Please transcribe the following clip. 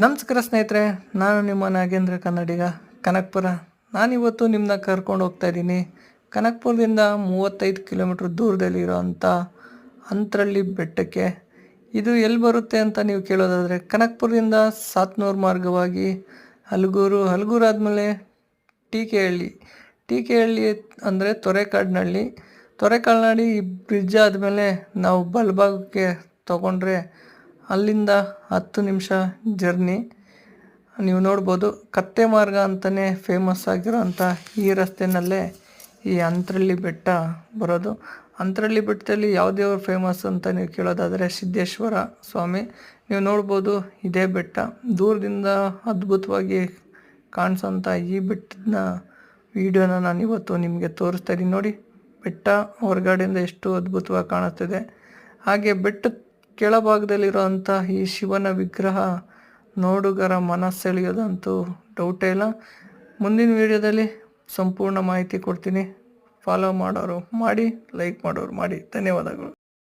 ನಮಸ್ಕಾರ ಸ್ನೇಹಿತರೆ, ನಾನು ನಿಮ್ಮ ನಾಗೇಂದ್ರ ಕನ್ನಡಿಗ ಕನಕಪುರ. ನಾನಿವತ್ತು ನಿಮ್ಮನ್ನ ಕರ್ಕೊಂಡು ಹೋಗ್ತಾ ಇದ್ದೀನಿ ಕನಕಪುರದಿಂದ 35 ಕಿಲೋಮೀಟ್ರ್ ದೂರದಲ್ಲಿರೋಂಥ ಅಂತರಳ್ಳಿ ಬೆಟ್ಟಕ್ಕೆ. ಇದು ಎಲ್ಲಿ ಬರುತ್ತೆ ಅಂತ ನೀವು ಕೇಳೋದಾದರೆ, ಕನಕಪುರದಿಂದ ಸಾತ್ನೂರು ಮಾರ್ಗವಾಗಿ ಹಲಗೂರು ಆದಮೇಲೆ ಟಿ ಕೆ ಹಳ್ಳಿ ಅಂದರೆ ತೊರೆಕಾಡಿನಹಳ್ಳಿ ಈ ಬ್ರಿಡ್ಜ್ ಆದಮೇಲೆ ನಾವು ಬಲಭಾಗಕ್ಕೆ ತೊಗೊಂಡ್ರೆ ಅಲ್ಲಿಂದ 10 ನಿಮಿಷ ಜರ್ನಿ. ನೀವು ನೋಡ್ಬೋದು, ಕತ್ತೆ ಮಾರ್ಗ ಅಂತಲೇ ಫೇಮಸ್ ಆಗಿರೋಂಥ ಈ ರಸ್ತೆಯಲ್ಲೇ ಈ ಅಂತರಳ್ಳಿ ಬೆಟ್ಟ ಬರೋದು. ಅಂತರಳ್ಳಿ ಬೆಟ್ಟದಲ್ಲಿ ಯಾವ ದೇವರು ಫೇಮಸ್ ಅಂತ ನೀವು ಕೇಳೋದಾದರೆ ಸಿದ್ದೇಶ್ವರ ಸ್ವಾಮಿ. ನೀವು ನೋಡ್ಬೋದು, ಇದೇ ಬೆಟ್ಟ ದೂರದಿಂದ ಅದ್ಭುತವಾಗಿ ಕಾಣಿಸೋಂಥ ಈ ಬೆಟ್ಟದ ವಿಡಿಯೋನ ನಾನು ಇವತ್ತು ನಿಮಗೆ ತೋರಿಸ್ತಾ ಇದ್ದೀನಿ. ನೋಡಿ, ಬೆಟ್ಟ ಹೊರಗಡೆಯಿಂದ ಎಷ್ಟು ಅದ್ಭುತವಾಗಿ ಕಾಣಿಸ್ತಿದೆ. ಹಾಗೆ ಬೆಟ್ಟದ ಕೆಳಭಾಗದಲ್ಲಿರುವಂಥ ಈ ಶಿವನ ವಿಗ್ರಹ ನೋಡುಗರ ಮನಸ್ಸೆಳೆಯೋದಂತೂ ಡೌಟೇ ಇಲ್ಲ. ಮುಂದಿನ ವಿಡಿಯೋದಲ್ಲಿ ಸಂಪೂರ್ಣ ಮಾಹಿತಿ ಕೊಡ್ತೀನಿ. ಫಾಲೋ ಮಾಡೋರು ಮಾಡಿ, ಲೈಕ್ ಮಾಡೋರು ಮಾಡಿ. ಧನ್ಯವಾದಗಳು.